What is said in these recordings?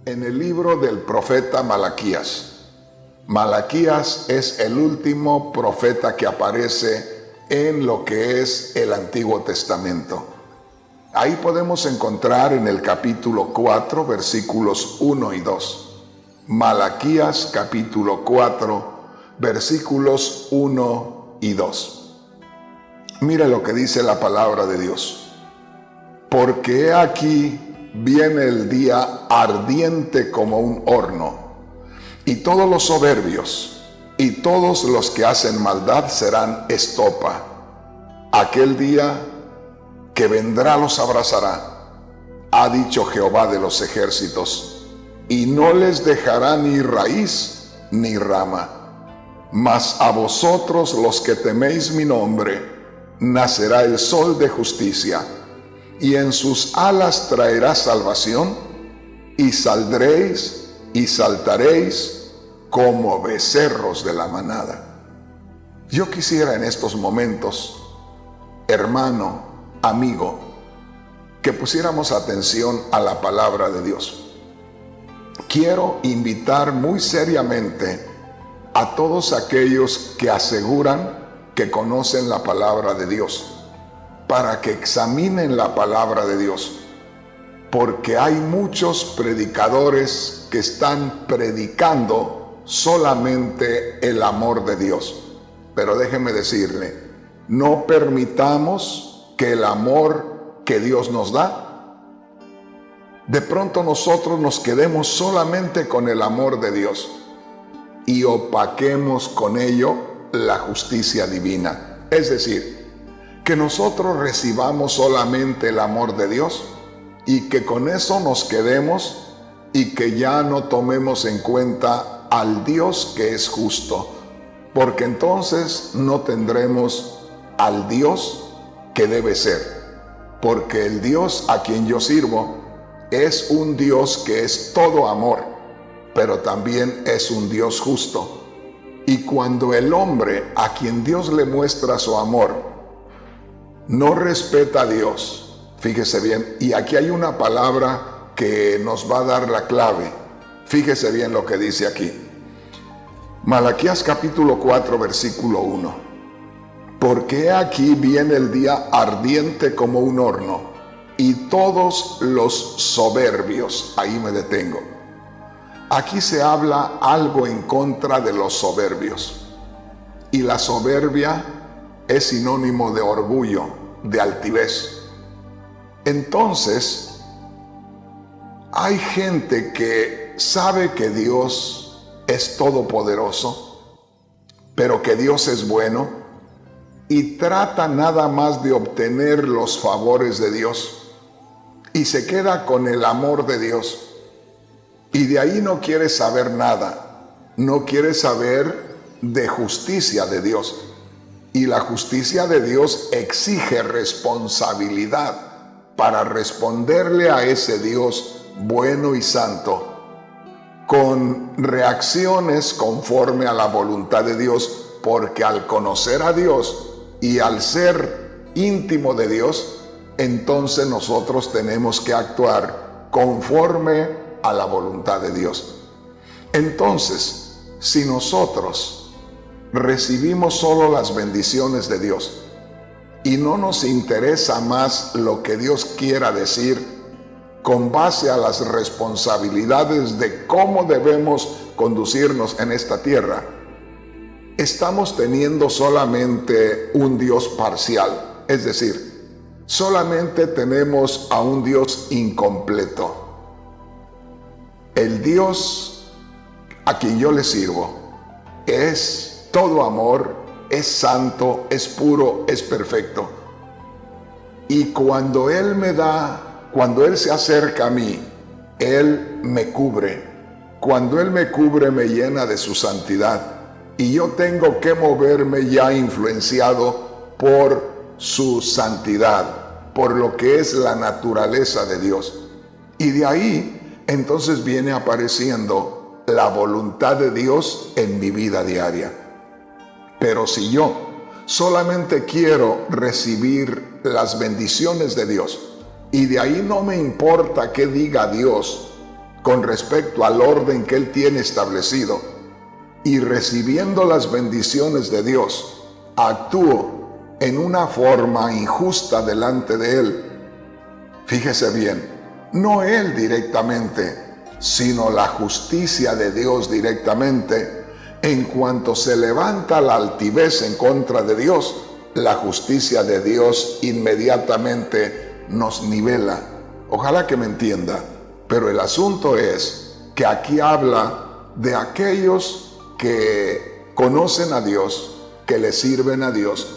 en el libro del profeta Malaquías. Malaquías es el último profeta que aparece en lo que es el Antiguo Testamento. Ahí podemos encontrar en el capítulo 4, versículos 1 y 2. Malaquías capítulo 4, versículos 1 y 2. Mira lo que dice la palabra de Dios. Porque he aquí viene el día ardiente como un horno, y todos los soberbios y todos los que hacen maldad serán estopa. Aquel día que vendrá los abrazará, ha dicho Jehová de los ejércitos, y no les dejará ni raíz ni rama. Mas a vosotros los que teméis mi nombre, nacerá el sol de justicia, y en sus alas traerá salvación, y saldréis y saltaréis como becerros de la manada. Yo quisiera en estos momentos, hermano, amigo, que pusiéramos atención a la palabra de Dios. Quiero invitar muy seriamente a todos aquellos que aseguran que conocen la palabra de Dios, para que examinen la palabra de Dios, porque hay muchos predicadores que están predicando solamente el amor de Dios. Pero déjeme decirle, no permitamos que el amor que Dios nos da, de pronto nosotros nos quedemos solamente con el amor de Dios y opaquemos con ello la justicia divina. Es decir, que nosotros recibamos solamente el amor de Dios y que con eso nos quedemos y que ya no tomemos en cuenta al Dios que es justo, porque entonces no tendremos al Dios que debe ser, porque el Dios a quien yo sirvo es un Dios que es todo amor, pero también es un Dios justo. Y cuando el hombre a quien Dios le muestra su amor no respeta a Dios, fíjese bien, y aquí hay una palabra que nos va a dar la clave. Fíjese bien lo que dice aquí. Malaquías capítulo 4, versículo 1. Porque aquí viene el día ardiente como un horno, y todos los soberbios, ahí me detengo. Aquí se habla algo en contra de los soberbios. Y la soberbia es sinónimo de orgullo, de altivez. Entonces, hay gente que sabe que Dios es todopoderoso, pero que Dios es bueno, y trata nada más de obtener los favores de Dios, y se queda con el amor de Dios, y de ahí no quiere saber nada, no quiere saber de justicia de Dios. Y la justicia de Dios exige responsabilidad para responderle a ese Dios bueno y santo con reacciones conforme a la voluntad de Dios, porque al conocer a Dios y al ser íntimo de Dios, entonces nosotros tenemos que actuar conforme a la voluntad de Dios. Entonces, si nosotros recibimos solo las bendiciones de Dios y no nos interesa más lo que Dios quiera decir con base a las responsabilidades de cómo debemos conducirnos en esta tierra, estamos teniendo solamente un Dios parcial, es decir, solamente tenemos a un Dios incompleto. El Dios a quien yo le sirvo es todo amor, es santo, es puro, es perfecto. Y cuando Él me da, cuando Él se acerca a mí, Él me cubre. Cuando Él me cubre, me llena de su santidad. Y yo tengo que moverme ya influenciado por su santidad, por lo que es la naturaleza de Dios. Y de ahí, entonces viene apareciendo la voluntad de Dios en mi vida diaria. Pero si yo solamente quiero recibir las bendiciones de Dios y de ahí no me importa qué diga Dios con respecto al orden que Él tiene establecido y recibiendo las bendiciones de Dios, actúo en una forma injusta delante de Él, fíjese bien, no Él directamente, sino la justicia de Dios directamente, en cuanto se levanta la altivez en contra de Dios, la justicia de Dios inmediatamente nos nivela. Ojalá que me entienda, pero el asunto es que aquí habla de aquellos que conocen a Dios, que le sirven a Dios,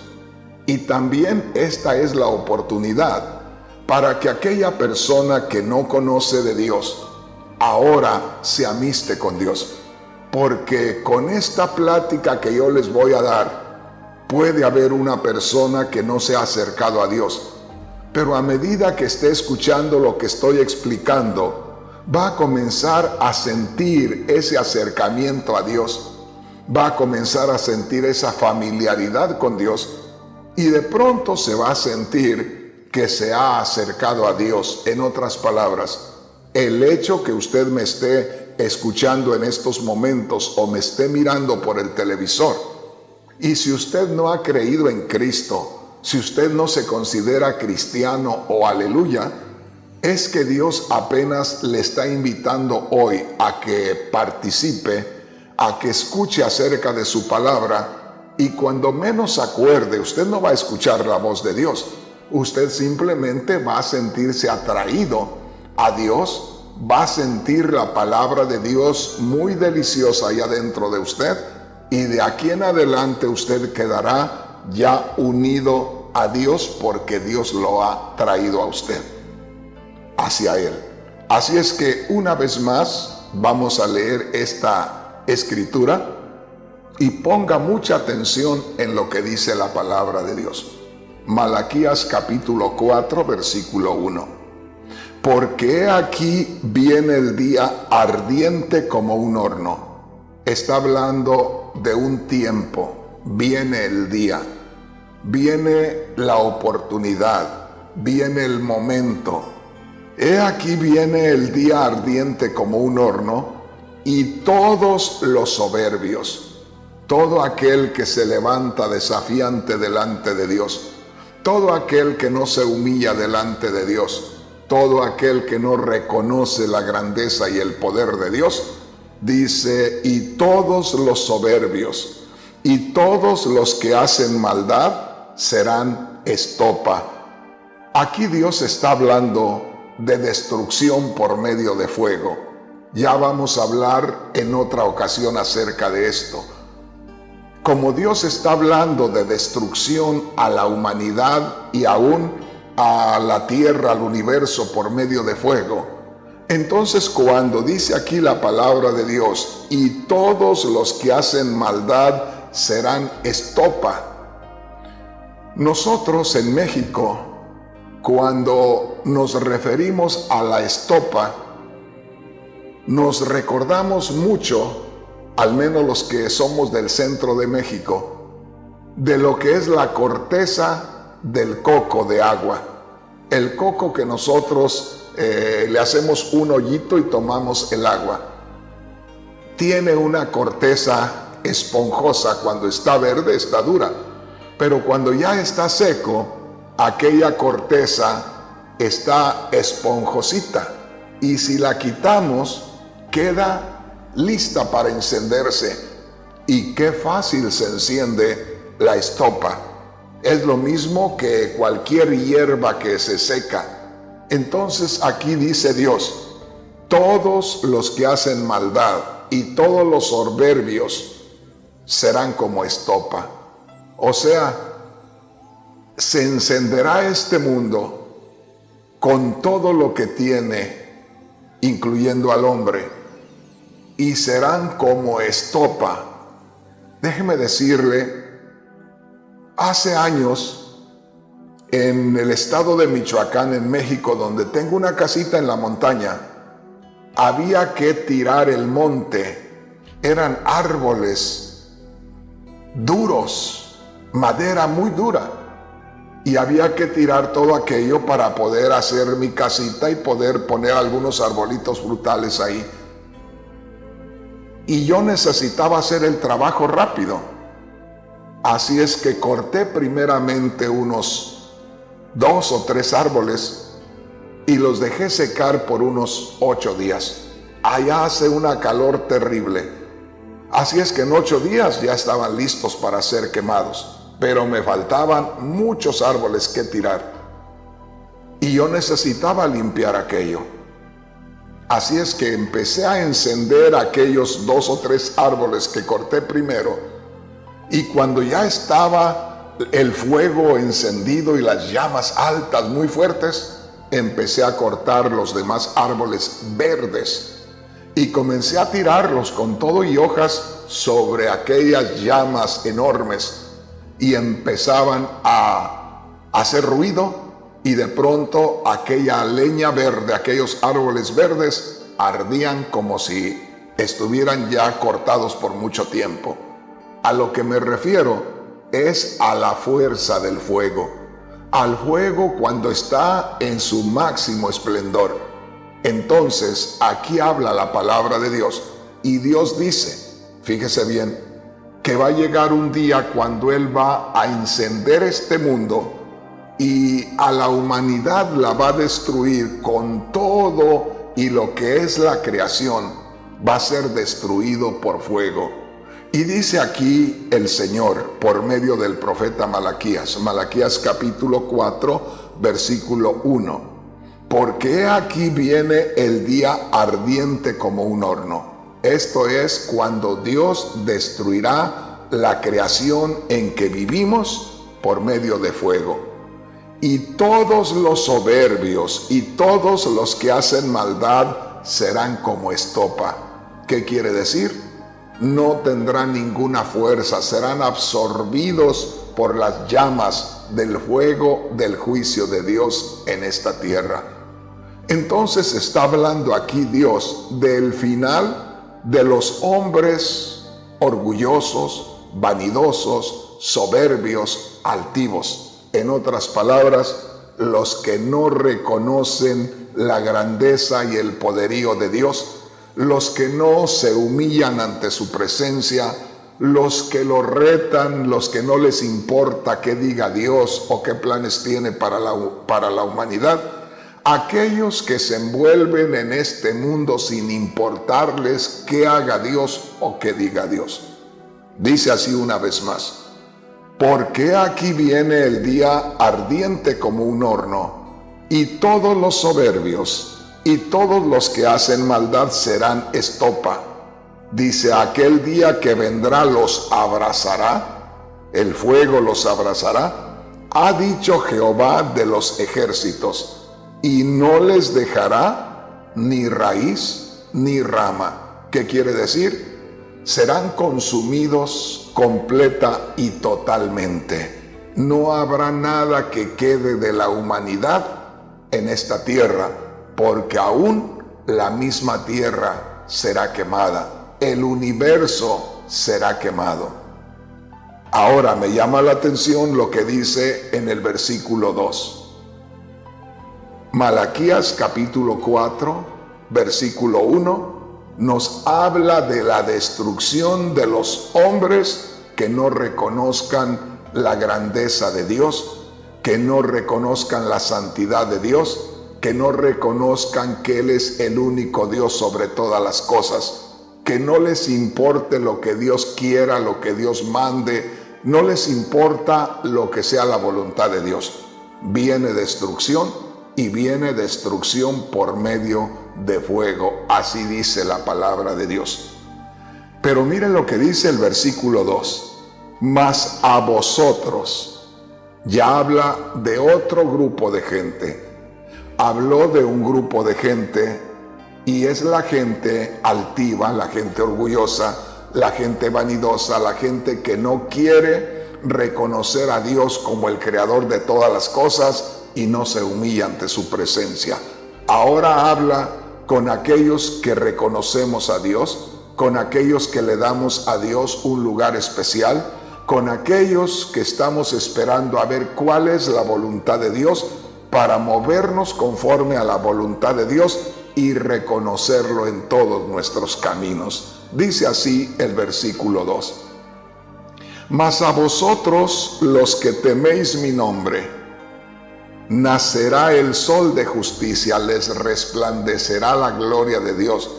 y también esta es la oportunidad para que aquella persona que no conoce de Dios ahora se amiste con Dios, porque con esta plática que yo les voy a dar puede haber una persona que no se ha acercado a Dios, pero a medida que esté escuchando lo que estoy explicando, va a comenzar a sentir ese acercamiento a Dios, va a comenzar a sentir esa familiaridad con Dios, y de pronto se va a sentir que se ha acercado a Dios. En otras palabras, el hecho que usted me esté escuchando en estos momentos o me esté mirando por el televisor, y si usted no ha creído en Cristo, si usted no se considera cristiano o aleluya, es que Dios apenas le está invitando hoy a que participe, a que escuche acerca de su palabra, y cuando menos acuerde, usted no va a escuchar la voz de Dios, usted simplemente va a sentirse atraído a Dios, va a sentir la palabra de Dios muy deliciosa allá dentro de usted, y de aquí en adelante usted quedará ya unido a Dios porque Dios lo ha traído a usted hacia Él. Así es que una vez más vamos a leer esta escritura y ponga mucha atención en lo que dice la palabra de Dios. Malaquías capítulo 4 versículo 1. Porque he aquí viene el día ardiente como un horno. Está hablando de un tiempo, viene el día, viene la oportunidad, viene el momento. He aquí viene el día ardiente como un horno, y todos los soberbios, todo aquel que se levanta desafiante delante de Dios, todo aquel que no se humilla delante de Dios, todo aquel que no reconoce la grandeza y el poder de Dios, dice, y todos los soberbios, y todos los que hacen maldad serán estopa. Aquí Dios está hablando de destrucción por medio de fuego. Ya vamos a hablar en otra ocasión acerca de esto. Como Dios está hablando de destrucción a la humanidad y aún a la tierra, al universo por medio de fuego, entonces cuando dice aquí la palabra de Dios, y todos los que hacen maldad serán estopa, nosotros en México, cuando nos referimos a la estopa, nos recordamos mucho, al menos los que somos del centro de México, de lo que es la corteza del coco de agua. El coco que nosotros le hacemos un hoyito y tomamos el agua. Tiene una corteza esponjosa, cuando está verde está dura, pero cuando ya está seco, aquella corteza está esponjosita, y si la quitamos, queda lista para encenderse. Y qué fácil se enciende la estopa. Es lo mismo que cualquier hierba que se seca. Entonces aquí dice Dios, todos los que hacen maldad y todos los soberbios serán como estopa. O sea, se encenderá este mundo con todo lo que tiene, incluyendo al hombre, y serán como estopa. Déjeme decirle, hace años, en el estado de Michoacán, en México, donde tengo una casita en la montaña, había que tirar el monte. Eran árboles duros, madera muy dura, y había que tirar todo aquello para poder hacer mi casita y poder poner algunos arbolitos frutales ahí. Y yo necesitaba hacer el trabajo rápido. Así es que corté primeramente unos 2 o 3 árboles y los dejé secar por unos 8 días. Allá hace una calor terrible. Así es que en 8 días ya estaban listos para ser quemados. Pero me faltaban muchos árboles que tirar. Y yo necesitaba limpiar aquello. Así es que empecé a encender aquellos 2 o 3 árboles que corté primero. Y cuando ya estaba el fuego encendido y las llamas altas muy fuertes, empecé a cortar los demás árboles verdes. Y comencé a tirarlos con todo y hojas sobre aquellas llamas enormes. Y empezaban a hacer ruido, y de pronto aquella leña verde, aquellos árboles verdes, ardían como si estuvieran ya cortados por mucho tiempo. A lo que me refiero es a la fuerza del fuego, al fuego cuando está en su máximo esplendor. Entonces, aquí habla la palabra de Dios, y Dios dice, fíjese bien, que va a llegar un día cuando Él va a encender este mundo y a la humanidad la va a destruir con todo, y lo que es la creación va a ser destruido por fuego. Y dice aquí el Señor por medio del profeta Malaquías, Malaquías capítulo 4, versículo 1. Porque aquí viene el día ardiente como un horno. Esto es cuando Dios destruirá la creación en que vivimos por medio de fuego. Y todos los soberbios y todos los que hacen maldad serán como estopa. ¿Qué quiere decir? No tendrán ninguna fuerza, serán absorbidos por las llamas del fuego del juicio de Dios en esta tierra. Entonces está hablando aquí Dios del final de los hombres orgullosos, vanidosos, soberbios, altivos. En otras palabras, los que no reconocen la grandeza y el poderío de Dios, los que no se humillan ante su presencia, los que lo retan, los que no les importa qué diga Dios o qué planes tiene para la humanidad, aquellos que se envuelven en este mundo sin importarles qué haga Dios o qué diga Dios. Dice así una vez más, porque aquí viene el día ardiente como un horno, y todos los soberbios y todos los que hacen maldad serán estopa. Dice, aquel día que vendrá los abrazará, el fuego los abrazará, ha dicho Jehová de los ejércitos, y no les dejará ni raíz ni rama. ¿Qué quiere decir? Serán consumidos completa y totalmente. No habrá nada que quede de la humanidad en esta tierra, porque aún la misma tierra será quemada, el universo será quemado. Ahora me llama la atención lo que dice en el versículo 2. Malaquías capítulo 4, versículo 1, nos habla de la destrucción de los hombres que no reconozcan la grandeza de Dios, que no reconozcan la santidad de Dios, que no reconozcan que Él es el único Dios sobre todas las cosas, que no les importe lo que Dios quiera, lo que Dios mande, no les importa lo que sea la voluntad de Dios. Viene destrucción, y viene destrucción por medio de fuego. Así dice la palabra de Dios. Pero miren lo que dice el versículo 2. Mas a vosotros, ya habla de otro grupo de gente. Habló de un grupo de gente, y es la gente altiva, la gente orgullosa, la gente vanidosa, la gente que no quiere reconocer a Dios como el creador de todas las cosas y no se humilla ante su presencia. Ahora habla con aquellos que reconocemos a Dios, con aquellos que le damos a Dios un lugar especial, con aquellos que estamos esperando a ver cuál es la voluntad de Dios para movernos conforme a la voluntad de Dios y reconocerlo en todos nuestros caminos. Dice así el versículo 2. Mas a vosotros los que teméis mi nombre, nacerá el sol de justicia, les resplandecerá la gloria de Dios.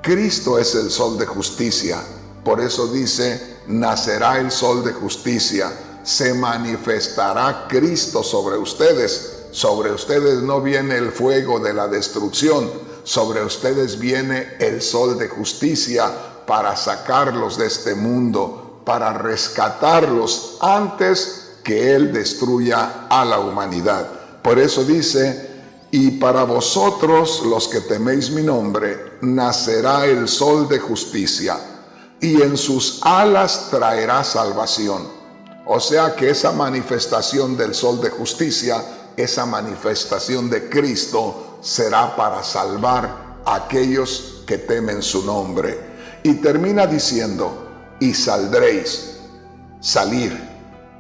Cristo es el sol de justicia. Por eso dice, nacerá el sol de justicia, se manifestará Cristo sobre ustedes. Sobre ustedes no viene el fuego de la destrucción, sobre ustedes viene el sol de justicia para sacarlos de este mundo, para rescatarlos antes que Él destruya a la humanidad. Por eso dice, y para vosotros los que teméis mi nombre, nacerá el sol de justicia, y en sus alas traerá salvación. O sea que esa manifestación del sol de justicia, esa manifestación de Cristo, será para salvar a aquellos que temen su nombre. Y termina diciendo, y saldréis, salir,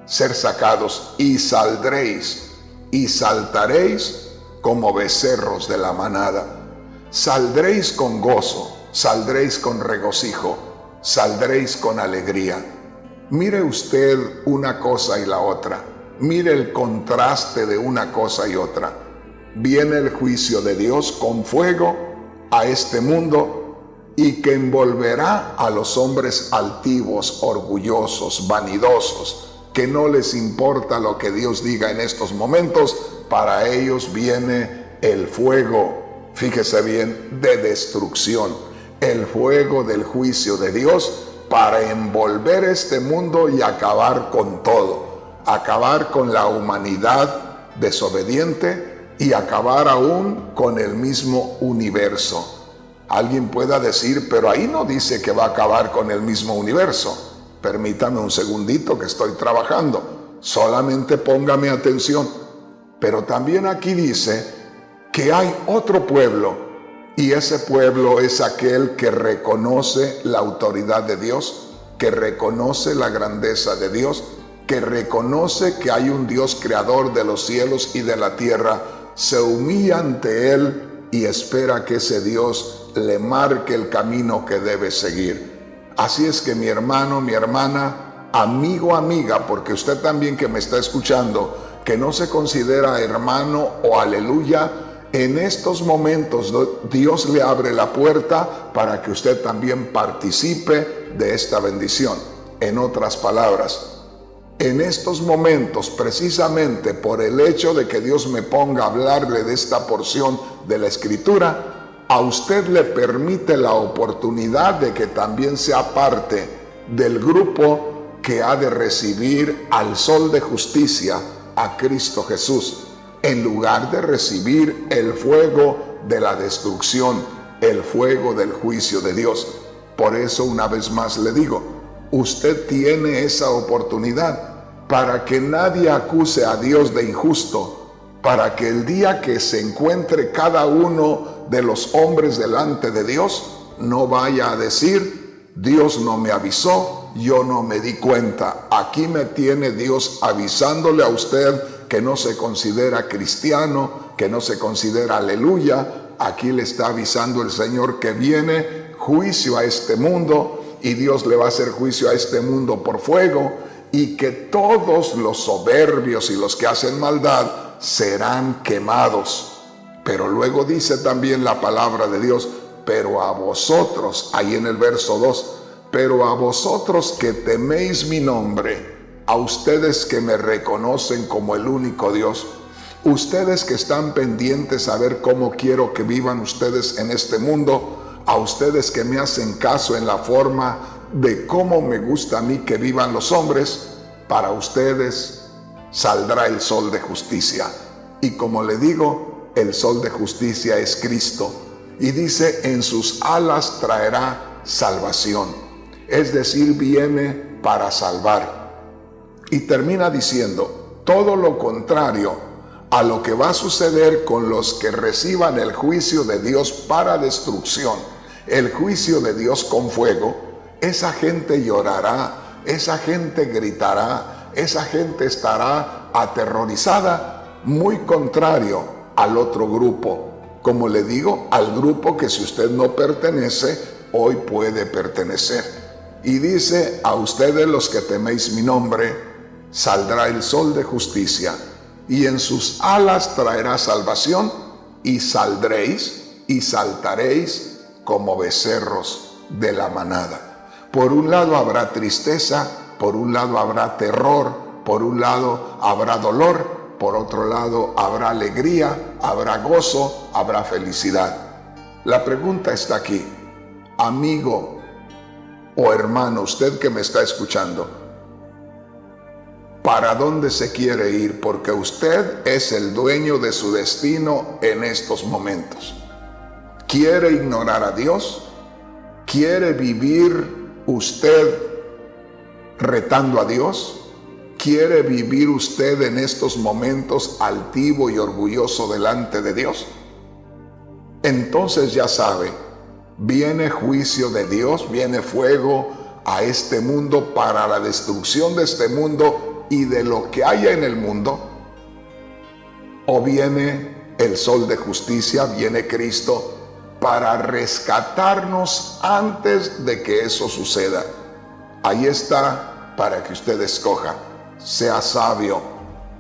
ser sacados, y saldréis, y saltaréis como becerros de la manada. Saldréis con gozo, saldréis con regocijo, saldréis con alegría. Mire usted una cosa y la otra. Mire el contraste de una cosa y otra. Viene el juicio de Dios con fuego a este mundo y que envolverá a los hombres altivos, orgullosos, vanidosos, que no les importa lo que Dios diga en estos momentos. Para ellos viene el fuego, fíjese bien, de destrucción, el fuego del juicio de Dios para envolver este mundo y acabar con todo, acabar con la humanidad desobediente y acabar aún con el mismo universo. Alguien pueda decir, pero ahí no dice que va a acabar con el mismo universo. Permítame un segundito que estoy trabajando, solamente póngame atención. Pero también aquí dice que hay otro pueblo, y ese pueblo es aquel que reconoce la autoridad de Dios, que reconoce la grandeza de Dios, que reconoce que hay un Dios creador de los cielos y de la tierra, se humilla ante Él y espera que ese Dios le marque el camino que debe seguir. Así es que mi hermano, mi hermana, amigo, amiga, porque usted también que me está escuchando, que no se considera hermano o aleluya, en estos momentos Dios le abre la puerta para que usted también participe de esta bendición. En otras palabras, en estos momentos, precisamente por el hecho de que Dios me ponga a hablarle de esta porción de la Escritura, a usted le permite la oportunidad de que también sea parte del grupo que ha de recibir al sol de justicia, a Cristo Jesús, en lugar de recibir el fuego de la destrucción, el fuego del juicio de Dios. Por eso una vez más le digo, usted tiene esa oportunidad para que nadie acuse a Dios de injusto, para que el día que se encuentre cada uno de los hombres delante de Dios, no vaya a decir, Dios no me avisó, yo no me di cuenta. Aquí me tiene Dios avisándole a usted que no se considera cristiano, que no se considera aleluya. Aquí le está avisando el Señor que viene juicio a este mundo y Dios le va a hacer juicio a este mundo por fuego, y que todos los soberbios y los que hacen maldad serán quemados. Pero luego dice también la palabra de Dios, pero a vosotros, ahí en el verso 2, pero a vosotros que teméis mi nombre, a ustedes que me reconocen como el único Dios, ustedes que están pendientes a ver cómo quiero que vivan ustedes en este mundo, a ustedes que me hacen caso en la forma de cómo me gusta a mí que vivan los hombres, para ustedes saldrá el sol de justicia. Y como le digo, el sol de justicia es Cristo. Y dice, en sus alas traerá salvación. Es decir, viene para salvar. Y termina diciendo, todo lo contrario a lo que va a suceder con los que reciban el juicio de Dios para destrucción, el juicio de Dios con fuego, esa gente llorará, esa gente gritará, esa gente estará aterrorizada, muy contrario al otro grupo. Como le digo, al grupo que si usted no pertenece, hoy puede pertenecer. Y dice: a ustedes los que teméis mi nombre, saldrá el sol de justicia, y en sus alas traerá salvación, y saldréis y saltaréis como becerros de la manada. Por un lado habrá tristeza, por un lado habrá terror, por un lado habrá dolor, por otro lado habrá alegría, habrá gozo, habrá felicidad. La pregunta está aquí, amigo o hermano, usted que me está escuchando, ¿para dónde se quiere ir? Porque usted es el dueño de su destino en estos momentos. ¿Quiere ignorar a Dios? ¿Quiere vivir usted retando a Dios? ¿Quiere vivir usted en estos momentos altivo y orgulloso delante de Dios? Entonces ya sabe, viene juicio de Dios, viene fuego a este mundo para la destrucción de este mundo y de lo que haya en el mundo. O viene el sol de justicia, viene Cristo para rescatarnos antes de que eso suceda. Ahí está para que usted escoja. Sea sabio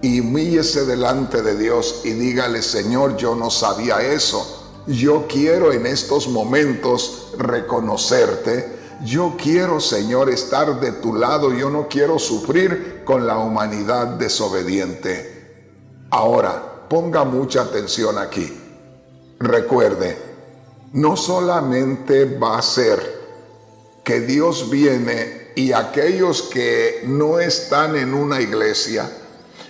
y humíllese delante de Dios y dígale: Señor, yo no sabía eso. Yo quiero en estos momentos reconocerte. Yo quiero, Señor, estar de tu lado. Yo no quiero sufrir con la humanidad desobediente. Ahora, ponga mucha atención aquí. Recuerde, no solamente va a ser que Dios viene y aquellos que no están en una iglesia,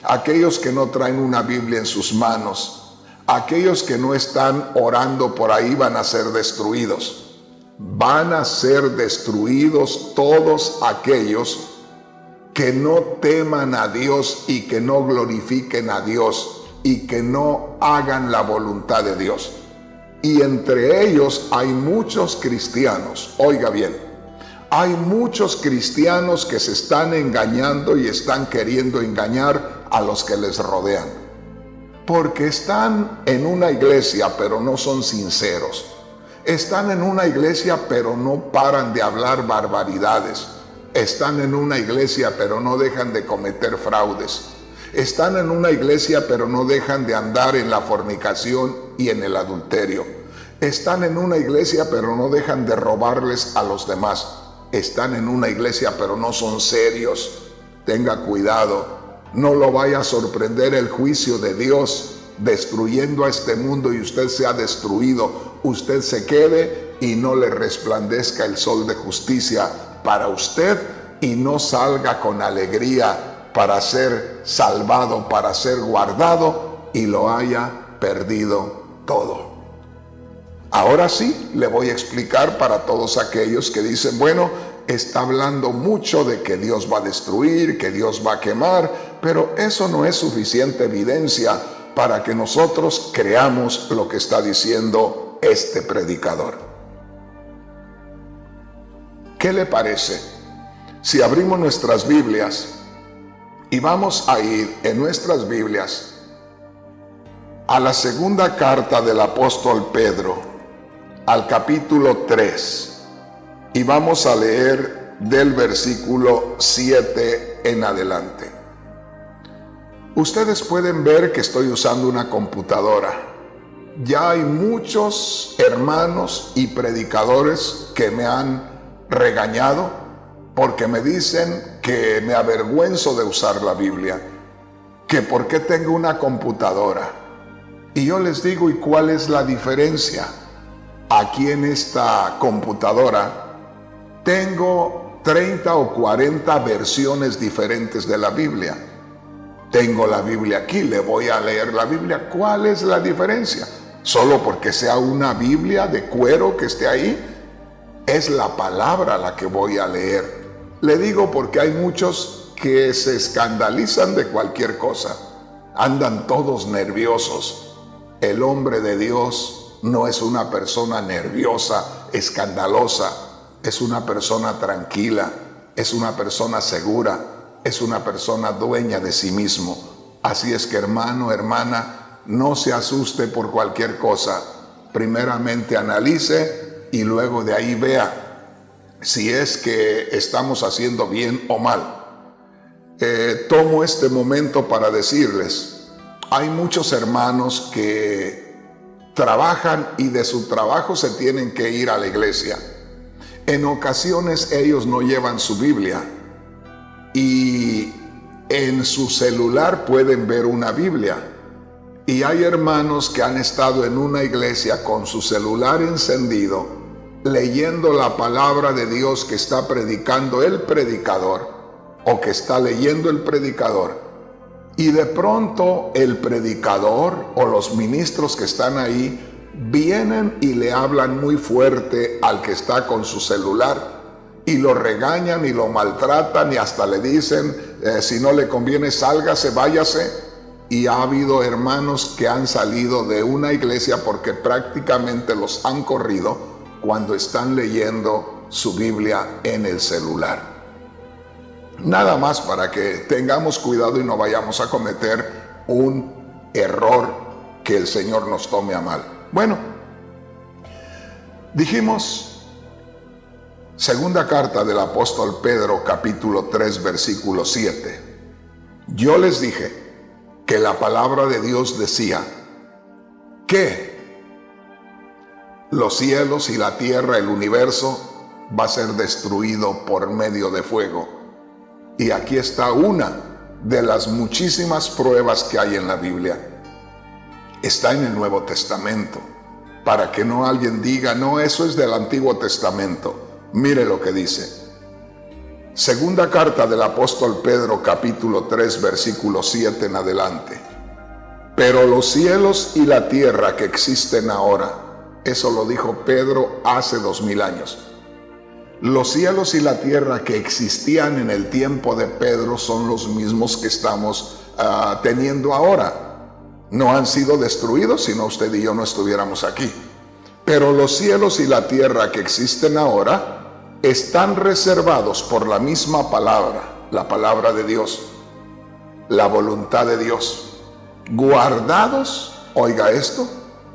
aquellos que no traen una Biblia en sus manos, aquellos que no están orando por ahí van a ser destruidos. Van a ser destruidos todos aquellos que no teman a Dios y que no glorifiquen a Dios y que no hagan la voluntad de Dios. Y entre ellos hay muchos cristianos, oiga bien, hay muchos cristianos que se están engañando y están queriendo engañar a los que les rodean. Porque están en una iglesia pero no son sinceros. Están en una iglesia pero no paran de hablar barbaridades. Están en una iglesia pero no dejan de cometer fraudes. Están en una iglesia pero no dejan de andar en la fornicación y en el adulterio. Están en una iglesia pero no dejan de robarles a los demás. Están en una iglesia pero no son serios. Tenga cuidado, no lo vaya a sorprender el juicio de Dios destruyendo a este mundo y usted sea destruido. Usted se quede y no le resplandezca el sol de justicia para usted y no salga con alegría para ser salvado, para ser guardado y lo haya perdido todo. Ahora sí, le voy a explicar para todos aquellos que dicen, bueno, está hablando mucho de que Dios va a destruir, que Dios va a quemar, pero eso no es suficiente evidencia para que nosotros creamos lo que está diciendo este predicador. ¿Qué le parece si abrimos nuestras Biblias y vamos a ir en nuestras Biblias a la segunda carta del apóstol Pedro, al capítulo 3, y vamos a leer del versículo 7 en adelante. Ustedes pueden ver que estoy usando una computadora. Ya hay muchos hermanos y predicadores que me han regañado porque me dicen que me avergüenzo de usar la Biblia, que por qué tengo una computadora. Y yo les digo, ¿y cuál es la diferencia? Aquí en esta computadora tengo 30 o 40 versiones diferentes de la Biblia. Tengo la Biblia aquí, le voy a leer la Biblia. ¿Cuál es la diferencia? Solo porque sea una Biblia de cuero que esté ahí, es la palabra la que voy a leer. Le digo porque hay muchos que se escandalizan de cualquier cosa. Andan todos nerviosos. El hombre de Dios no es una persona nerviosa, escandalosa, es una persona tranquila, es una persona segura, es una persona dueña de sí mismo. Así es que, hermano, hermana, no se asuste por cualquier cosa. Primeramente analice y luego de ahí vea si es que estamos haciendo bien o mal. Tomo este momento para decirles, hay muchos hermanos que trabajan y de su trabajo se tienen que ir a la iglesia. En ocasiones ellos no llevan su Biblia y en su celular pueden ver una Biblia. Y hay hermanos que han estado en una iglesia con su celular encendido, leyendo la palabra de Dios que está predicando el predicador o que está leyendo el predicador. Y de pronto el predicador o los ministros que están ahí vienen y le hablan muy fuerte al que está con su celular y lo regañan y lo maltratan y hasta le dicen, si no le conviene, sálgase, váyase. Y ha habido hermanos que han salido de una iglesia porque prácticamente los han corrido cuando están leyendo su Biblia en el celular. Nada más para que tengamos cuidado y no vayamos a cometer un error que el Señor nos tome a mal. Bueno, dijimos, segunda carta del apóstol Pedro, capítulo 3, versículo 7. Yo les dije que la palabra de Dios decía que los cielos y la tierra, el universo, va a ser destruido por medio de fuego. Y aquí está una de las muchísimas pruebas que hay en la Biblia. Está en el Nuevo Testamento, para que no alguien diga, no, eso es del Antiguo Testamento. Mire lo que dice. Segunda carta del apóstol Pedro, capítulo 3, versículo 7 en adelante. Pero los cielos y la tierra que existen ahora, eso lo dijo Pedro hace 2000 años. Los cielos y la tierra que existían en el tiempo de Pedro son los mismos que estamos teniendo ahora. No han sido destruidos, si no usted y yo no estuviéramos aquí. Pero los cielos y la tierra que existen ahora están reservados por la misma palabra, la palabra de Dios, la voluntad de Dios. Guardados, oiga esto,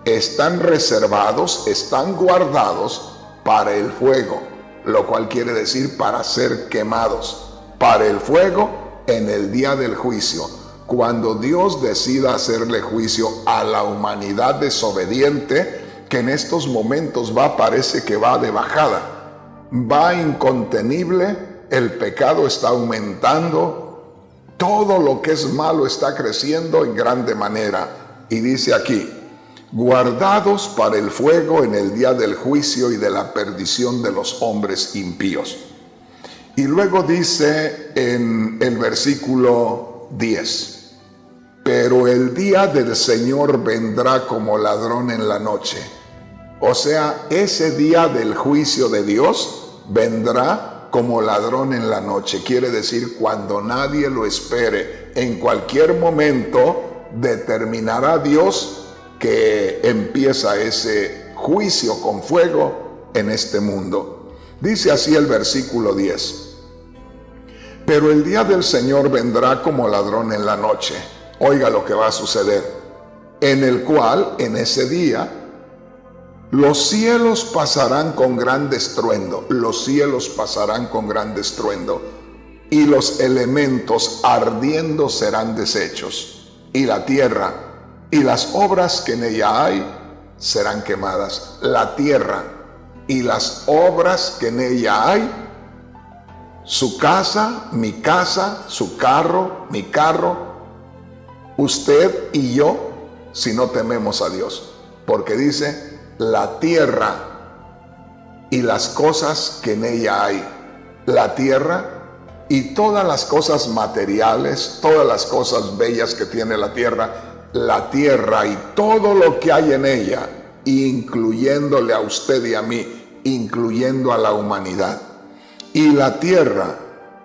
están reservados, están guardados para el fuego, lo cual quiere decir para ser quemados, para el fuego en el día del juicio. Cuando Dios decida hacerle juicio a la humanidad desobediente, que en estos momentos parece que va de bajada, va incontenible, el pecado está aumentando, todo lo que es malo está creciendo en grande manera. Y dice aquí, guardados para el fuego en el día del juicio y de la perdición de los hombres impíos. Y luego dice en el versículo 10, pero el día del Señor vendrá como ladrón en la noche. O sea, ese día del juicio de Dios vendrá como ladrón en la noche. Quiere decir, cuando nadie lo espere, en cualquier momento determinará Dios que empieza ese juicio con fuego en este mundo. Dice así el versículo 10. Pero el día del Señor vendrá como ladrón en la noche. Oiga lo que va a suceder, en el cual, en ese día, los cielos pasarán con gran estruendo, los cielos pasarán con gran estruendo, y los elementos ardiendo serán deshechos, y la tierra y las obras que en ella hay serán quemadas. La tierra y las obras que en ella hay, su casa, mi casa, su carro, mi carro, usted y yo, si no tememos a Dios, porque dice la tierra y las cosas que en ella hay, la tierra y todas las cosas materiales, todas las cosas bellas que tiene la tierra y todo lo que hay en ella, incluyéndole a usted y a mí, incluyendo a la humanidad, y la tierra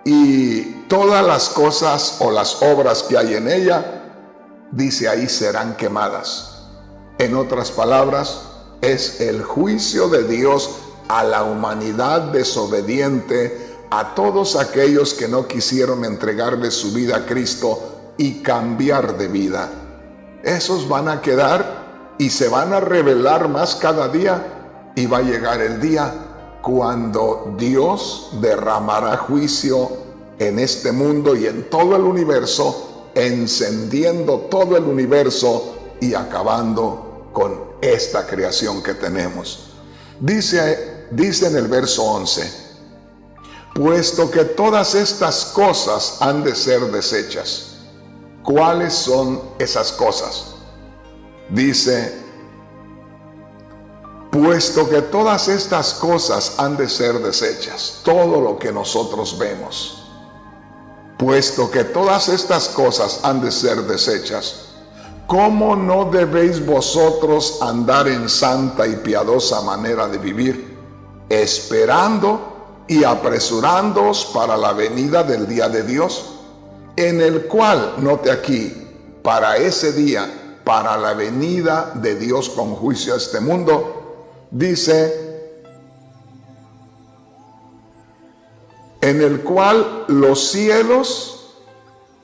y todas las cosas o las obras que hay en ella, dice ahí, serán quemadas. En otras palabras, es el juicio de Dios a la humanidad desobediente a todos aquellos que no quisieron entregarle su vida a Cristo y cambiar de vida. Esos van a quedar y se van a revelar más cada día, y va a llegar el día cuando Dios derramará juicio en este mundo y en todo el universo, encendiendo todo el universo y acabando con esta creación que tenemos. Dice en el verso 11, puesto que todas estas cosas han de ser desechas. ¿Cuáles son esas cosas? Dice, puesto que todas estas cosas han de ser desechas, todo lo que nosotros vemos, puesto que todas estas cosas han de ser desechas, ¿cómo no debéis vosotros andar en santa y piadosa manera de vivir, esperando y apresurándoos para la venida del día de Dios, en el cual, note aquí, para ese día, para la venida de Dios con juicio a este mundo, dice, en el cual los cielos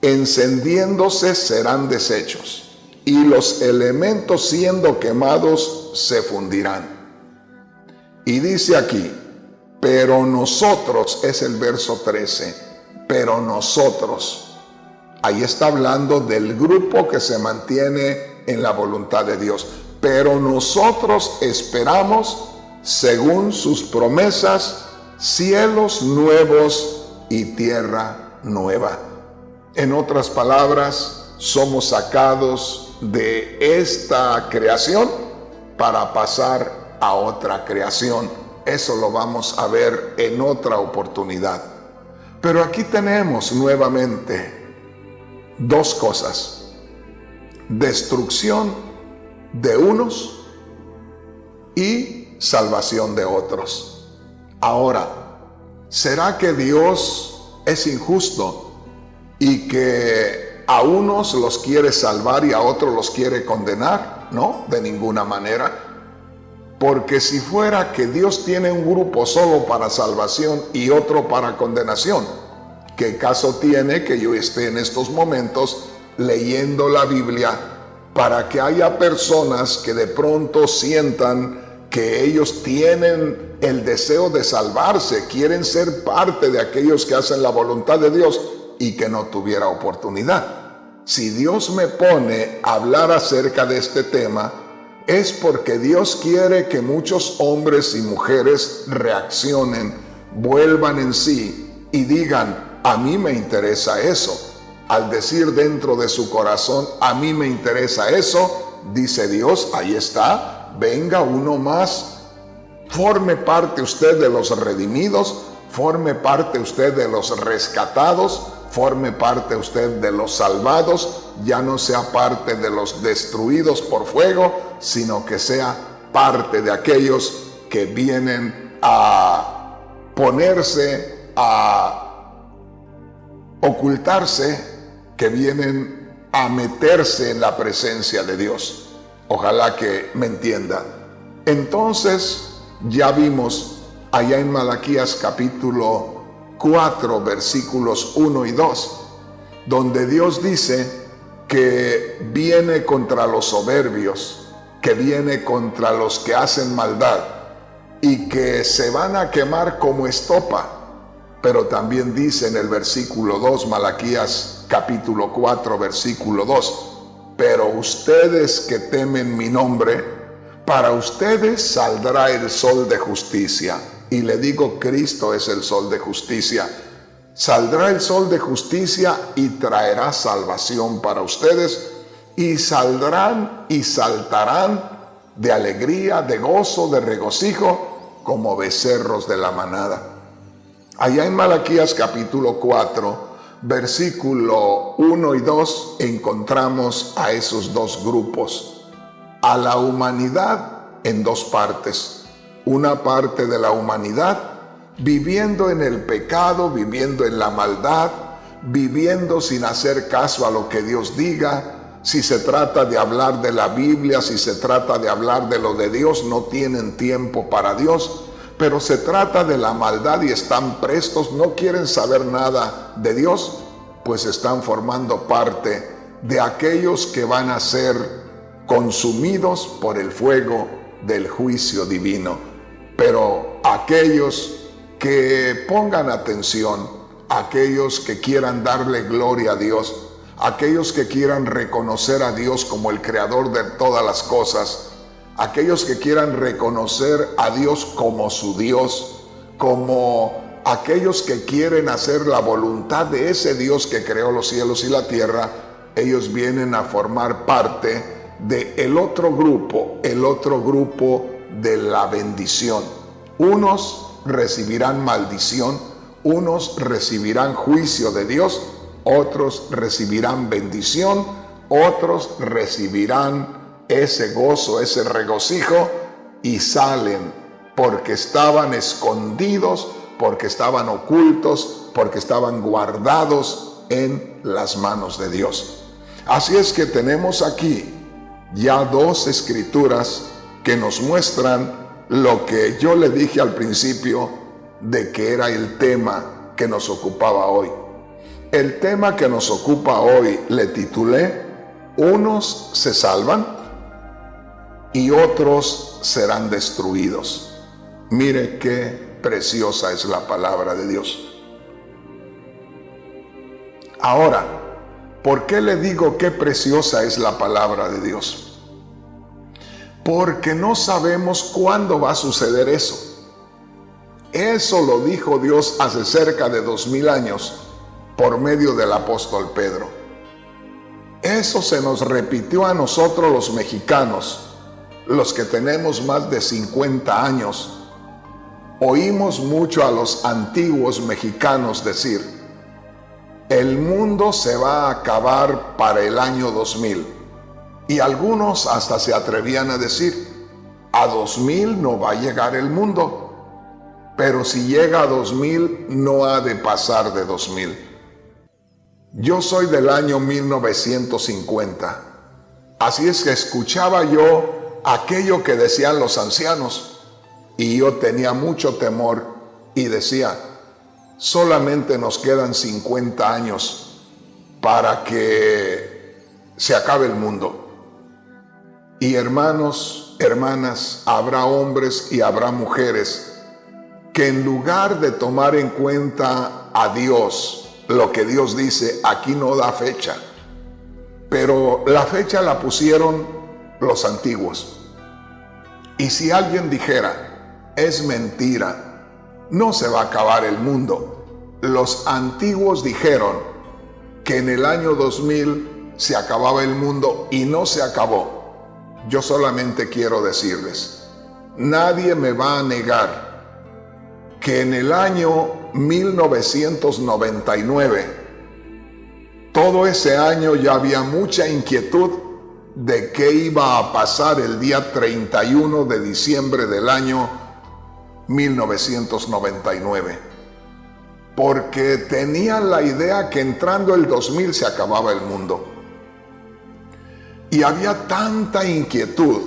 encendiéndose serán deshechos, y los elementos siendo quemados se fundirán. Y dice aquí, pero nosotros, es el verso 13, pero nosotros, ahí está hablando del grupo que se mantiene en la voluntad de Dios. Pero nosotros esperamos, según sus promesas, cielos nuevos y tierra nueva. En otras palabras, somos sacados de esta creación para pasar a otra creación. Eso lo vamos a ver en otra oportunidad. Pero aquí tenemos nuevamente dos cosas: destrucción de unos y salvación de otros. Ahora, ¿será que Dios es injusto y que a unos los quiere salvar y a otros los quiere condenar? No, de ninguna manera. Porque si fuera que Dios tiene un grupo solo para salvación y otro para condenación, ¿qué caso tiene que yo esté en estos momentos leyendo la Biblia para que haya personas que de pronto sientan que ellos tienen el deseo de salvarse, quieren ser parte de aquellos que hacen la voluntad de Dios, y que no tuviera oportunidad? Si Dios me pone a hablar acerca de este tema, es porque Dios quiere que muchos hombres y mujeres reaccionen, vuelvan en sí y digan, a mí me interesa eso. Al decir dentro de su corazón, a mí me interesa eso, dice Dios, ahí está, venga uno más, forme parte usted de los redimidos, forme parte usted de los rescatados, forme parte usted de los salvados, ya no sea parte de los destruidos por fuego, sino que sea parte de aquellos que vienen a ponerse, a ocultarse, que vienen a meterse en la presencia de Dios. Ojalá que me entienda. Entonces, ya vimos allá en Malaquías capítulo 4, versículos 1 y 2, donde Dios dice que viene contra los soberbios, que viene contra los que hacen maldad y que se van a quemar como estopa. Pero también dice en el versículo 2, Malaquías capítulo 4, versículo 2, pero ustedes que temen mi nombre, para ustedes saldrá el sol de justicia. Y le digo, Cristo es el sol de justicia. Saldrá el sol de justicia y traerá salvación para ustedes, y saldrán y saltarán de alegría, de gozo, de regocijo, como becerros de la manada. Allá en Malaquías capítulo 4, versículo 1 y 2, encontramos a esos dos grupos, a la humanidad en dos partes. Una parte de la humanidad viviendo en el pecado, viviendo en la maldad, viviendo sin hacer caso a lo que Dios diga. Si se trata de hablar de la Biblia, si se trata de hablar de lo de Dios, no tienen tiempo para Dios. pero se trata de la maldad y están prestos, no quieren saber nada de Dios, pues están formando parte de aquellos que van a ser consumidos por el fuego del juicio divino. Pero aquellos que pongan atención, aquellos que quieran darle gloria a Dios, aquellos que quieran reconocer a Dios como el creador de todas las cosas, aquellos que quieran reconocer a Dios como su Dios, como aquellos que quieren hacer la voluntad de ese Dios que creó los cielos y la tierra, ellos vienen a formar parte del otro grupo de la bendición. Unos recibirán maldición, unos recibirán juicio de Dios, otros recibirán bendición, otros recibirán ese gozo, ese regocijo, y salen porque estaban escondidos, porque estaban ocultos, porque estaban guardados en las manos de Dios. Así es que tenemos aquí ya dos escrituras que nos muestran lo que yo le dije al principio de que era el tema que nos ocupaba hoy. El tema que nos ocupa hoy le titulé: unos se salvan y otros serán destruidos. Mire qué preciosa es la palabra de Dios. Ahora, ¿por qué le digo qué preciosa es la palabra de Dios? Porque no sabemos cuándo va a suceder eso. Eso lo dijo Dios hace cerca de 2000 años por medio del apóstol Pedro. Eso se nos repitió a nosotros los mexicanos, los que tenemos más de 50 años. Oímos mucho a los antiguos mexicanos decir: el mundo se va a acabar para el año 2000. Y algunos hasta se atrevían a decir: a 2000 no va a llegar el mundo, pero si llega a 2000 no ha de pasar de 2000. Yo soy del año 1950, así es que escuchaba yo aquello que decían los ancianos, y yo tenía mucho temor y decía: solamente nos quedan 50 años para que se acabe el mundo. Y hermanos, hermanas, habrá hombres y habrá mujeres que en lugar de tomar en cuenta a Dios, lo que Dios dice, aquí no da fecha, pero la fecha la pusieron los antiguos. Y si alguien dijera: es mentira, no se va a acabar el mundo, los antiguos dijeron que en el año 2000 se acababa el mundo y no se acabó. Yo solamente quiero decirles, nadie me va a negar que en el año 1999, todo ese año ya había mucha inquietud de qué iba a pasar el día 31 de diciembre del año 1999. Porque tenían la idea que entrando el 2000 se acababa el mundo. Y había tanta inquietud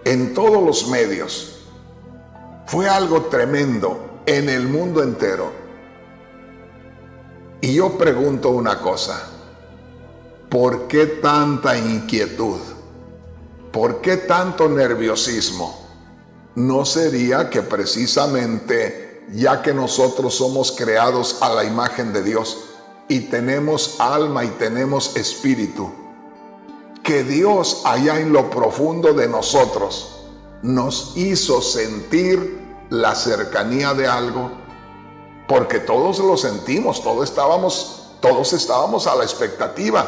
en todos los medios. Fue algo tremendo en el mundo entero. Y yo pregunto una cosa: ¿por qué tanta inquietud? ¿Por qué tanto nerviosismo? ¿No sería que precisamente, ya que nosotros somos creados a la imagen de Dios y tenemos alma y tenemos espíritu, que Dios allá en lo profundo de nosotros nos hizo sentir la cercanía de algo? Porque todos lo sentimos, todos estábamos a la expectativa.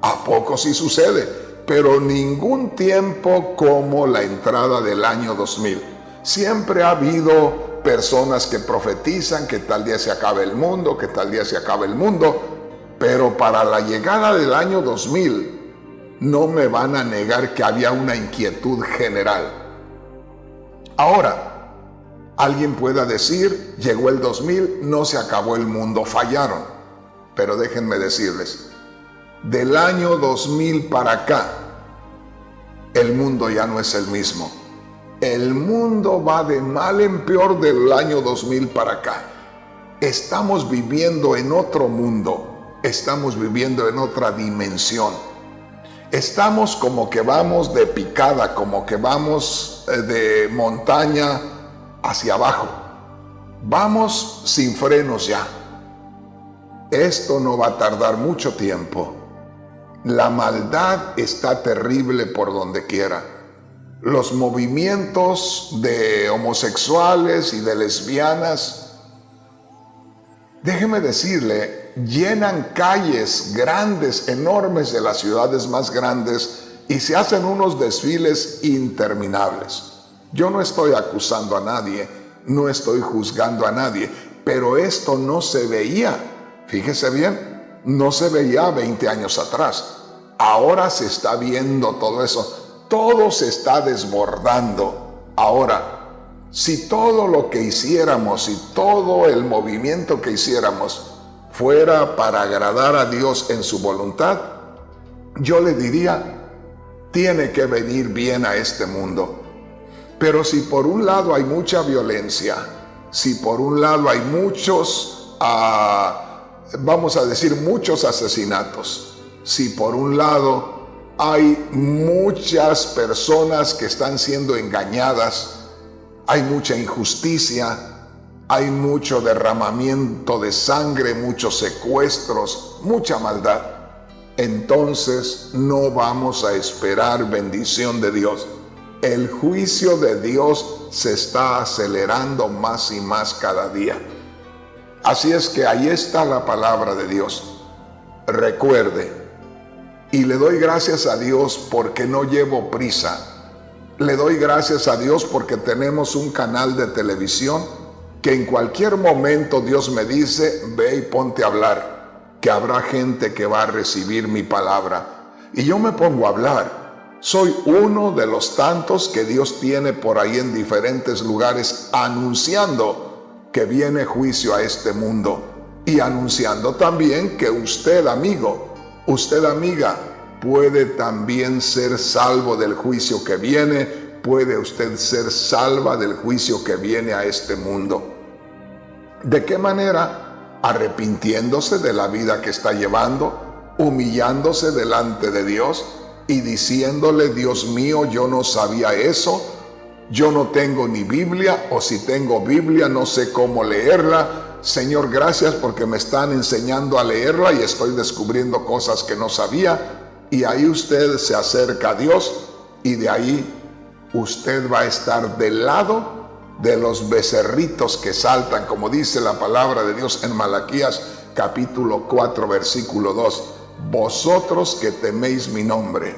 ¿A poco sí sucede? Pero ningún tiempo como la entrada del año 2000. Siempre ha habido personas que profetizan que tal día se acabe el mundo, que tal día se acabe el mundo, pero para la llegada del año 2000 no me van a negar que había una inquietud general. Ahora, alguien pueda decir: llegó el 2000, no se acabó el mundo, fallaron. Pero déjenme decirles, del año 2000 para acá, el mundo ya no es el mismo. El mundo va de mal en peor del año 2000 para acá. Estamos viviendo en otro mundo, estamos viviendo en otra dimensión. Estamos como que vamos de picada, como que vamos de montaña hacia abajo. Vamos sin frenos ya. Esto no va a tardar mucho tiempo. La maldad está terrible por donde quiera. Los movimientos de homosexuales y de lesbianas, déjeme decirle, llenan calles grandes, enormes de las ciudades más grandes y se hacen unos desfiles interminables. Yo no estoy acusando a nadie, no estoy juzgando a nadie, pero esto no se veía, fíjese bien, no se veía 20 años atrás. Ahora se está viendo todo eso, todo se está desbordando. Ahora, si todo lo que hiciéramos, si todo el movimiento que hiciéramos fuera para agradar a Dios en su voluntad, yo le diría, tiene que venir bien a este mundo. Pero si por un lado hay mucha violencia, si por un lado hay muchos, vamos a decir muchos asesinatos, si por un lado hay muchas personas que están siendo engañadas, hay mucha injusticia, hay mucho derramamiento de sangre, muchos secuestros, mucha maldad, entonces no vamos a esperar bendición de Dios. El juicio de Dios se está acelerando más y más cada día. Así es que ahí está la palabra de Dios. Recuerde, y le doy gracias a Dios porque no llevo prisa. Le doy gracias a Dios porque tenemos un canal de televisión que en cualquier momento Dios me dice, ve y ponte a hablar, que habrá gente que va a recibir mi palabra. Y yo me pongo a hablar. Soy uno de los tantos que Dios tiene por ahí en diferentes lugares anunciando que viene juicio a este mundo y anunciando también que usted, amigo, usted, amiga, puede también ser salvo del juicio que viene, puede usted ser salva del juicio que viene a este mundo. ¿De qué manera? Arrepintiéndose de la vida que está llevando, humillándose delante de Dios y diciéndole, Dios mío, yo no sabía eso, yo no tengo ni Biblia, o si tengo Biblia no sé cómo leerla. Señor, gracias porque me están enseñando a leerla y estoy descubriendo cosas que no sabía. Y ahí usted se acerca a Dios y de ahí usted va a estar del lado de los becerritos que saltan, como dice la palabra de Dios en Malaquías capítulo 4 versículo 2. Vosotros que teméis mi nombre,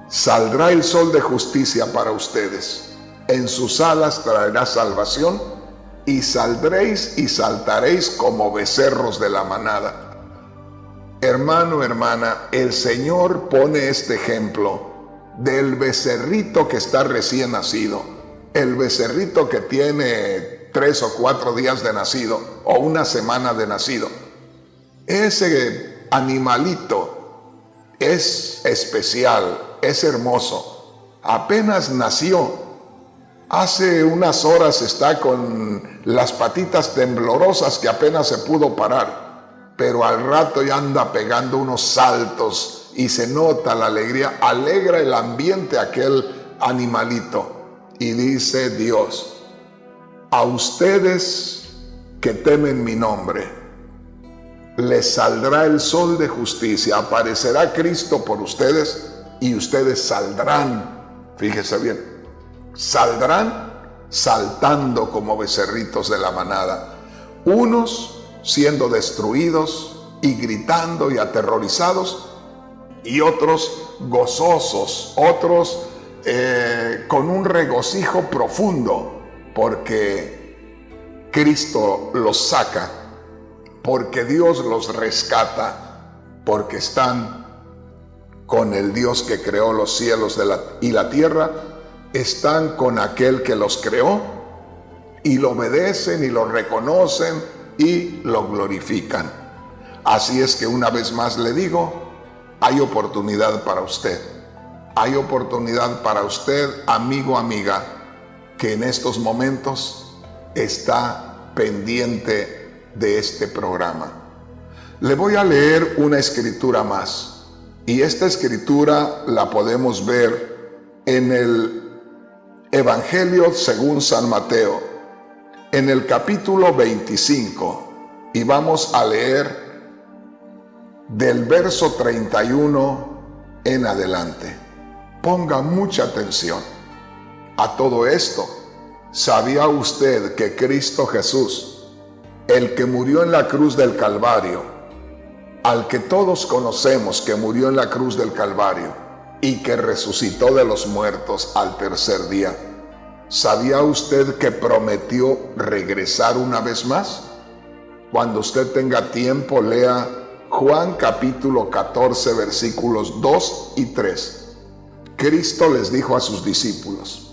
saldrá el sol de justicia para ustedes, en sus alas traerá salvación, y saldréis y saltaréis como becerros de la manada. Hermano, hermana, el Señor pone este ejemplo del becerrito que está recién nacido, el becerrito que tiene 3 o 4 días de nacido o una semana de nacido. Ese animalito es especial, es hermoso. Apenas nació, hace unas horas está con las patitas temblorosas que apenas se pudo parar, pero al rato ya anda pegando unos saltos y se nota la alegría, alegra el ambiente aquel animalito. Y dice Dios, a ustedes que temen mi nombre, les saldrá el sol de justicia, aparecerá Cristo por ustedes y ustedes saldrán, fíjese bien, saldrán saltando como becerritos de la manada, unos siendo destruidos y gritando y aterrorizados, y otros gozosos, otros con un regocijo profundo, porque Cristo los saca, porque Dios los rescata, porque están con el Dios que creó los cielos y la tierra, están con aquel que los creó y lo obedecen y lo reconocen y lo glorifican. Así es que una vez más le digo, hay oportunidad para usted. Hay oportunidad para usted, amigo, amiga, que en estos momentos está pendiente de este programa. Le voy a leer una escritura más, y esta escritura la podemos ver en el Evangelio según San Mateo, en el capítulo 25, y vamos a leer del verso 31 en adelante. Ponga mucha atención a todo esto. ¿Sabía usted que Cristo Jesús, el que murió en la cruz del Calvario, al que todos conocemos que murió en la cruz del Calvario y que resucitó de los muertos al tercer día, ¿sabía usted que prometió regresar una vez más? Cuando usted tenga tiempo, lea Juan capítulo 14, versículos 2 y 3. Cristo les dijo a sus discípulos: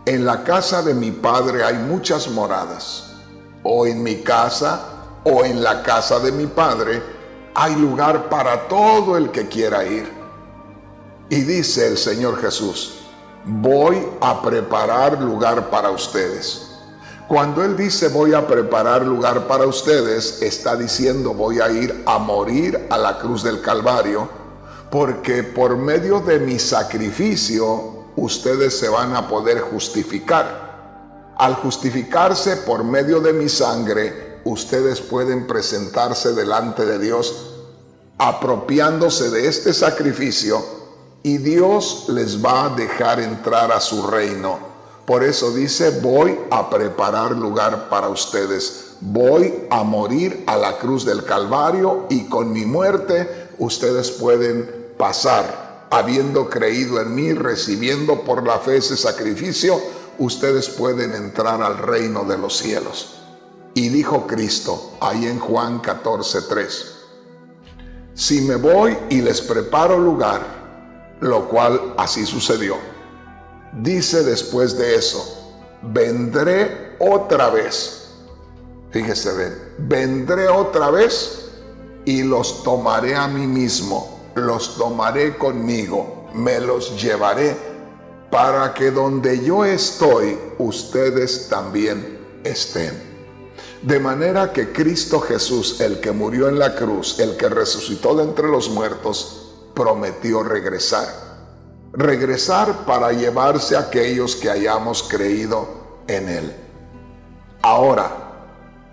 en la casa de mi Padre hay muchas moradas, o en mi casa, o en la casa de mi Padre, hay lugar para todo el que quiera ir. Y dice el Señor Jesús: voy a preparar lugar para ustedes. Cuando Él dice voy a preparar lugar para ustedes, está diciendo voy a ir a morir a la cruz del Calvario, porque por medio de mi sacrificio ustedes se van a poder justificar. Al justificarse por medio de mi sangre, ustedes pueden presentarse delante de Dios apropiándose de este sacrificio, y Dios les va a dejar entrar a su reino. Por eso dice, voy a preparar lugar para ustedes. Voy a morir a la cruz del Calvario, y con mi muerte ustedes pueden pasar. Habiendo creído en mí, recibiendo por la fe ese sacrificio, ustedes pueden entrar al reino de los cielos. Y dijo Cristo ahí en Juan 14:3: si me voy y les preparo lugar, lo cual así sucedió. Dice después de eso: vendré otra vez. Fíjese bien, vendré otra vez y los tomaré a mí mismo, los tomaré conmigo, me los llevaré, para que donde yo estoy, ustedes también estén. De manera que Cristo Jesús, el que murió en la cruz, el que resucitó de entre los muertos, prometió regresar. Regresar para llevarse a aquellos que hayamos creído en Él. Ahora,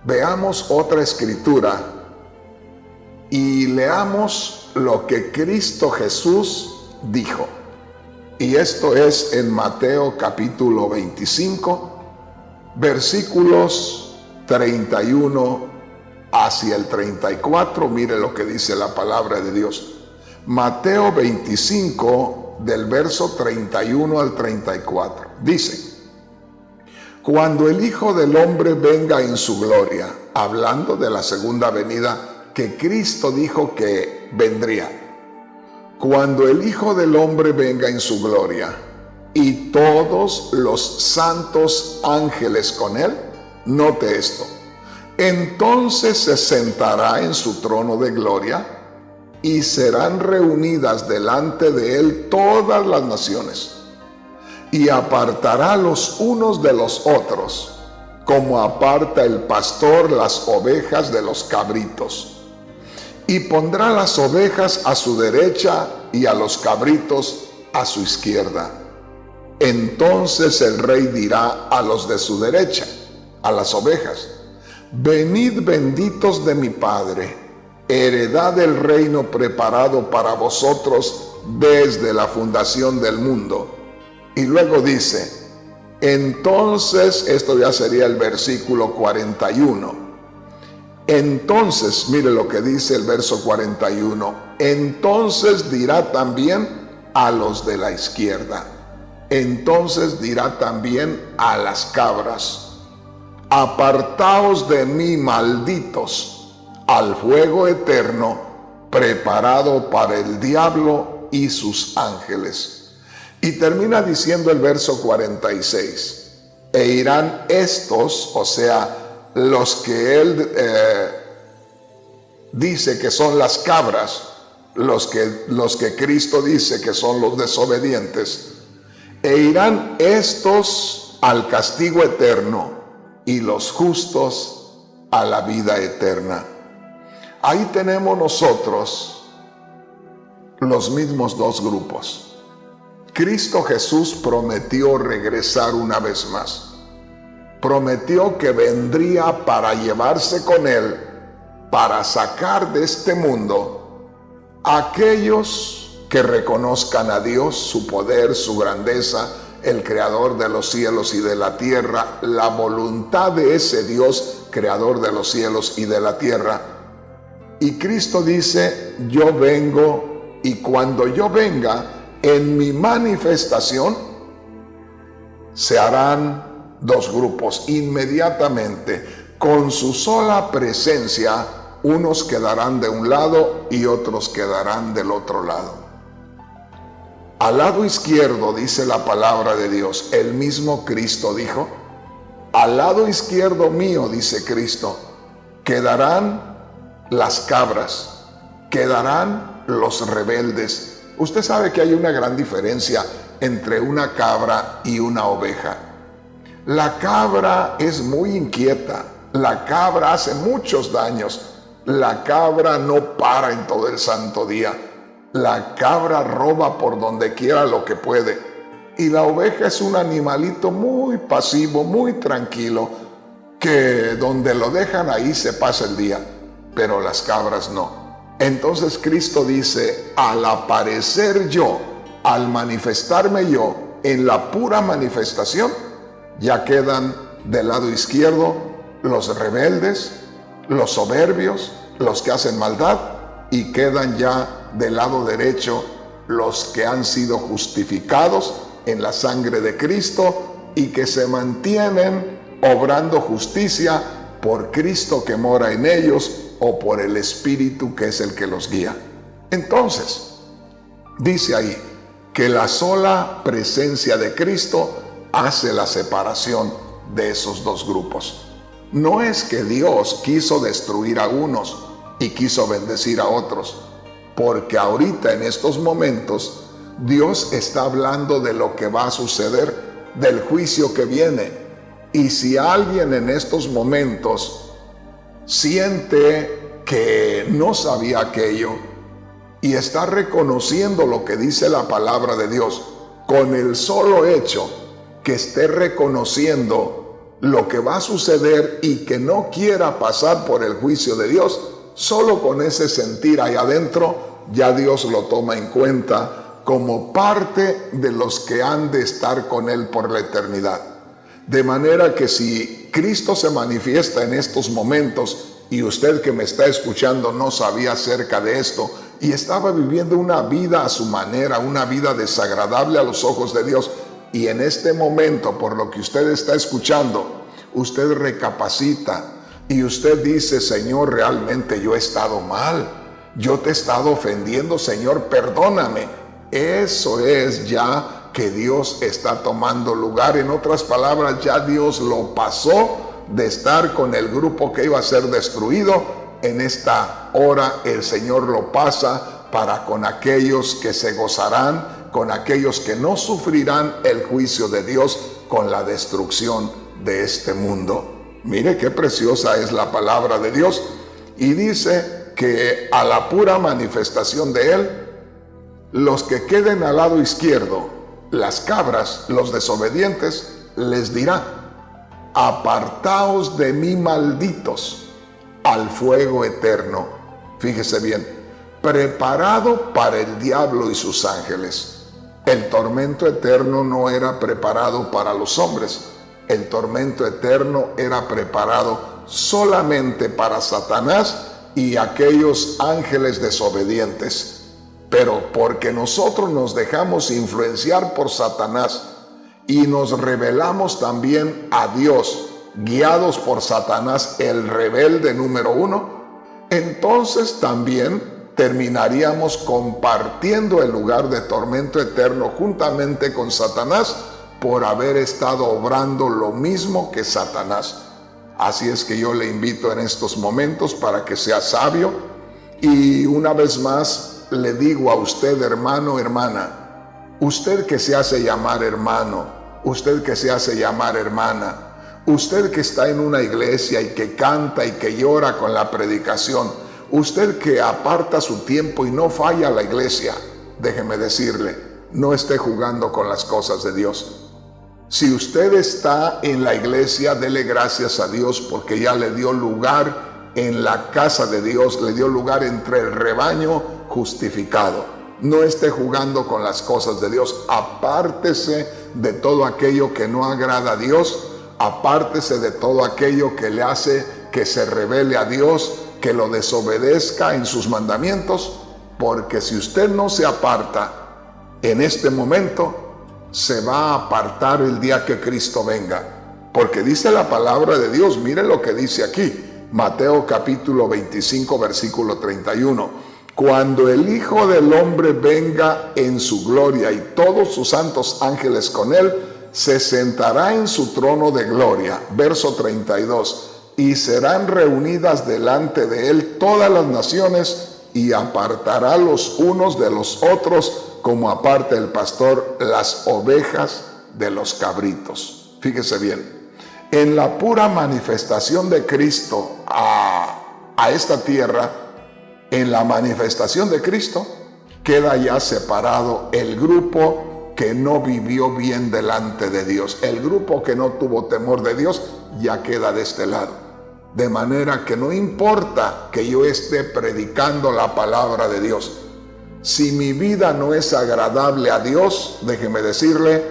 veamos otra escritura y leamos lo que Cristo Jesús dijo. Y esto es en Mateo capítulo 25, versículos 31 hacia el 34. Mire lo que dice la palabra de Dios. Mateo 25, del verso 31 al 34. Dice: cuando el Hijo del Hombre venga en su gloria, hablando de la segunda venida que Cristo dijo que vendría. Cuando el Hijo del Hombre venga en su gloria y todos los santos ángeles con Él, note esto, entonces se sentará en su trono de gloria y serán reunidas delante de Él todas las naciones, y apartará los unos de los otros, como aparta el pastor las ovejas de los cabritos. Y pondrá las ovejas a su derecha y a los cabritos a su izquierda. Entonces el rey dirá a los de su derecha, a las ovejas: venid benditos de mi Padre, heredad del reino preparado para vosotros desde la fundación del mundo. Y luego dice, entonces, esto ya sería el versículo 41. Entonces, mire lo que dice el verso 41. Entonces dirá también a los de la izquierda. Entonces dirá también a las cabras: apartaos de mí, malditos, al fuego eterno preparado para el diablo y sus ángeles. Y termina diciendo el verso 46: e irán estos, o sea, los que él dice que son las cabras, los que Cristo dice que son los desobedientes, e irán estos al castigo eterno y los justos a la vida eterna. Ahí tenemos nosotros los mismos dos grupos. Cristo Jesús prometió regresar una vez más. Prometió que vendría para llevarse con él, para sacar de este mundo a aquellos que reconozcan a Dios, su poder, su grandeza, el creador de los cielos y de la tierra, la voluntad de ese Dios, creador de los cielos y de la tierra. Y Cristo dice, yo vengo, y cuando yo venga, en mi manifestación, se harán dos grupos inmediatamente. Con su sola presencia, unos quedarán de un lado y otros quedarán del otro lado. Al lado izquierdo, dice la palabra de Dios, el mismo Cristo dijo, al lado izquierdo mío, dice Cristo, quedarán las cabras, quedarán los rebeldes. Usted sabe que hay una gran diferencia entre una cabra y una oveja. La cabra es muy inquieta, la cabra hace muchos daños, la cabra no para en todo el santo día. La cabra roba por donde quiera lo que puede. Y la oveja es un animalito muy pasivo, muy tranquilo, que donde lo dejan ahí se pasa el día. Pero las cabras no. Entonces Cristo dice, al aparecer yo, al manifestarme yo en la pura manifestación, ya quedan del lado izquierdo los rebeldes, los soberbios, los que hacen maldad, y quedan ya del lado derecho los que han sido justificados en la sangre de Cristo y que se mantienen obrando justicia por Cristo que mora en ellos o por el Espíritu que es el que los guía. Entonces, dice ahí que la sola presencia de Cristo hace la separación de esos dos grupos. No es que Dios quiso destruir a unos y quiso bendecir a otros, porque ahorita en estos momentos Dios está hablando de lo que va a suceder, del juicio que viene. Y si alguien en estos momentos siente que no sabía aquello y está reconociendo lo que dice la palabra de Dios, con el solo hecho que esté reconociendo lo que va a suceder y que no quiera pasar por el juicio de Dios, solo con ese sentir ahí adentro, ya Dios lo toma en cuenta como parte de los que han de estar con Él por la eternidad. De manera que si Cristo se manifiesta en estos momentos y usted que me está escuchando no sabía acerca de esto y estaba viviendo una vida a su manera, una vida desagradable a los ojos de Dios, y en este momento, por lo que usted está escuchando, usted recapacita y usted dice, Señor, realmente yo he estado mal, yo te he estado ofendiendo, Señor, perdóname. Eso es ya que Dios está tomando lugar. En otras palabras, ya Dios lo pasó de estar con el grupo que iba a ser destruido. En esta hora el Señor lo pasa para con aquellos que se gozarán, con aquellos que no sufrirán el juicio de Dios con la destrucción de este mundo. Mire qué preciosa es la palabra de Dios. Y dice que a la pura manifestación de Él, los que queden al lado izquierdo, las cabras, los desobedientes, les dirá, apartaos de mí, malditos, al fuego eterno. Fíjese bien, preparado para el diablo y sus ángeles. El tormento eterno no era preparado para los hombres. El tormento eterno era preparado solamente para Satanás y aquellos ángeles desobedientes. Pero porque nosotros nos dejamos influenciar por Satanás y nos rebelamos también a Dios, guiados por Satanás, el rebelde número uno, entonces también terminaríamos compartiendo el lugar de tormento eterno juntamente con Satanás por haber estado obrando lo mismo que Satanás. Así es que yo le invito en estos momentos para que sea sabio y una vez más le digo a usted, hermano, hermana, usted que se hace llamar hermano, usted que se hace llamar hermana, usted que está en una iglesia y que canta y que llora con la predicación, usted que aparta su tiempo y no falla a la iglesia, déjeme decirle, no esté jugando con las cosas de Dios. Si usted está en la iglesia, dele gracias a Dios porque ya le dio lugar en la casa de Dios, le dio lugar entre el rebaño justificado. No esté jugando con las cosas de Dios. Apártese de todo aquello que no agrada a Dios. Apártese de todo aquello que le hace que se rebele a Dios, que lo desobedezca en sus mandamientos, porque si usted no se aparta en este momento, se va a apartar el día que Cristo venga. Porque dice la palabra de Dios, mire lo que dice aquí, Mateo capítulo 25, versículo 31. Cuando el Hijo del Hombre venga en su gloria y todos sus santos ángeles con él, se sentará en su trono de gloria. Verso 32. Y serán reunidas delante de él todas las naciones y apartará los unos de los otros como aparta el pastor las ovejas de los cabritos. Fíjese bien, en la pura manifestación de Cristo a esta tierra, en la manifestación de Cristo, queda ya separado el grupo que no vivió bien delante de Dios. El grupo que no tuvo temor de Dios ya queda de este lado. De manera que no importa que yo esté predicando la palabra de Dios. Si mi vida no es agradable a Dios, déjeme decirle,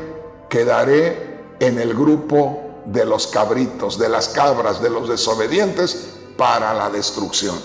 quedaré en el grupo de los cabritos, de las cabras, de los desobedientes para la destrucción.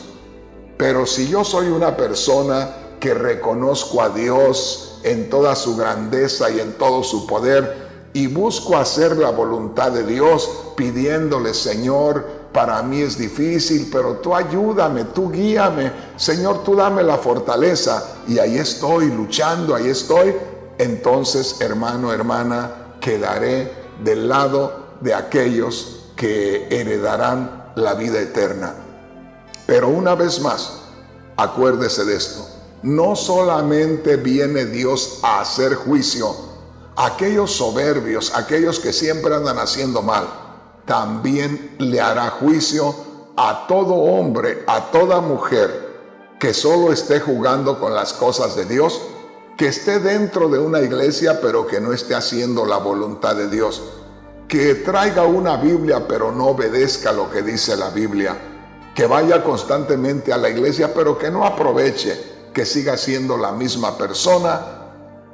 Pero si yo soy una persona que reconozco a Dios en toda su grandeza y en todo su poder y busco hacer la voluntad de Dios pidiéndole, Señor, para mí es difícil, pero tú ayúdame, tú guíame, Señor, tú dame la fortaleza, y ahí estoy luchando, ahí estoy, entonces, hermano, hermana, quedaré del lado de aquellos que heredarán la vida eterna. Pero una vez más, acuérdese de esto, no solamente viene Dios a hacer juicio a aquellos soberbios, aquellos que siempre andan haciendo mal, también le hará juicio a todo hombre, a toda mujer que solo esté jugando con las cosas de Dios, que esté dentro de una iglesia pero que no esté haciendo la voluntad de Dios, que traiga una Biblia pero no obedezca lo que dice la Biblia, que vaya constantemente a la iglesia pero que no aproveche, que siga siendo la misma persona,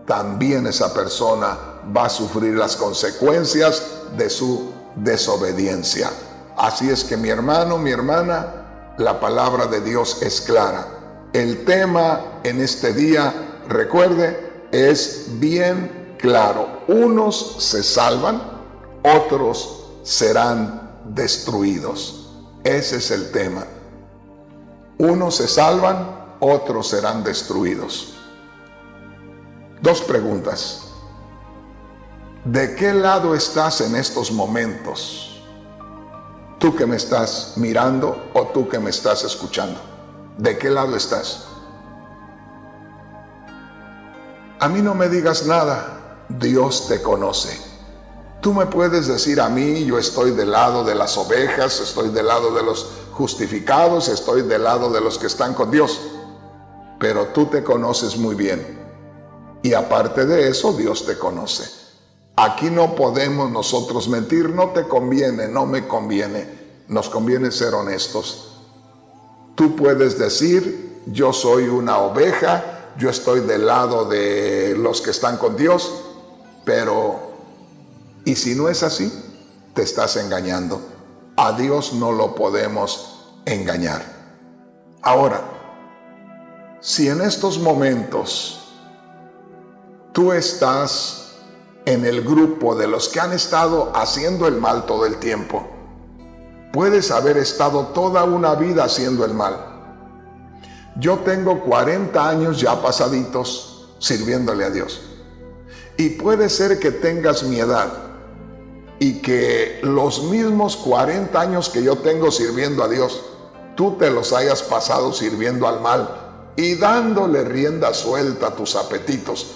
también esa persona va a sufrir las consecuencias de su desobediencia. Así es que mi hermano, mi hermana, la palabra de Dios es clara. El tema en este día, recuerde, es bien claro. Unos se salvan, otros serán destruidos. Ese es el tema. Unos se salvan, otros serán destruidos. Dos preguntas. ¿De qué lado estás en estos momentos? Tú que me estás mirando o tú que me estás escuchando. ¿De qué lado estás? A mí no me digas nada, Dios te conoce. Tú me puedes decir a mí, yo estoy del lado de las ovejas, estoy del lado de los justificados, estoy del lado de los que están con Dios. Pero tú te conoces muy bien. Y aparte de eso, Dios te conoce. Aquí no podemos nosotros mentir, no te conviene, no me conviene, nos conviene ser honestos. Tú puedes decir, yo soy una oveja, yo estoy del lado de los que están con Dios, pero, ¿y si no es así? Te estás engañando. A Dios no lo podemos engañar. Ahora, si en estos momentos tú estás en el grupo de los que han estado haciendo el mal todo el tiempo, puedes haber estado toda una vida haciendo el mal. Yo tengo 40 años ya pasaditos sirviéndole a Dios. Y puede ser que tengas mi edad y que los mismos 40 años que yo tengo sirviendo a Dios, tú te los hayas pasado sirviendo al mal y dándole rienda suelta a tus apetitos.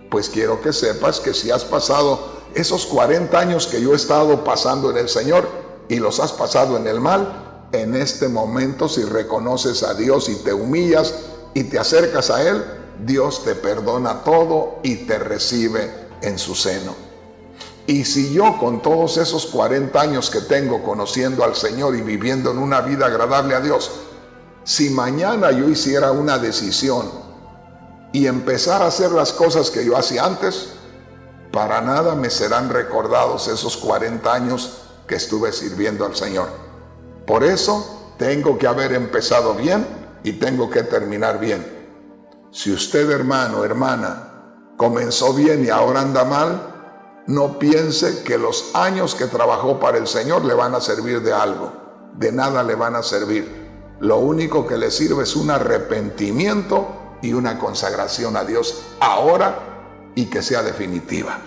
Pues quiero que sepas que si has pasado esos 40 años que yo he estado pasando en el Señor y los has pasado en el mal, en este momento, si reconoces a Dios y te humillas y te acercas a Él, Dios te perdona todo y te recibe en su seno. Y si yo, con todos esos 40 años que tengo conociendo al Señor y viviendo en una vida agradable a Dios, si mañana yo hiciera una decisión y empezar a hacer las cosas que yo hacía antes, para nada me serán recordados esos 40 años que estuve sirviendo al Señor. Por eso tengo que haber empezado bien y tengo que terminar bien. Si usted, hermano, hermana, comenzó bien y ahora anda mal, no piense que los años que trabajó para el Señor le van a servir de algo. De nada le van a servir. Lo único que le sirve es un arrepentimiento y una consagración a Dios ahora y que sea definitiva.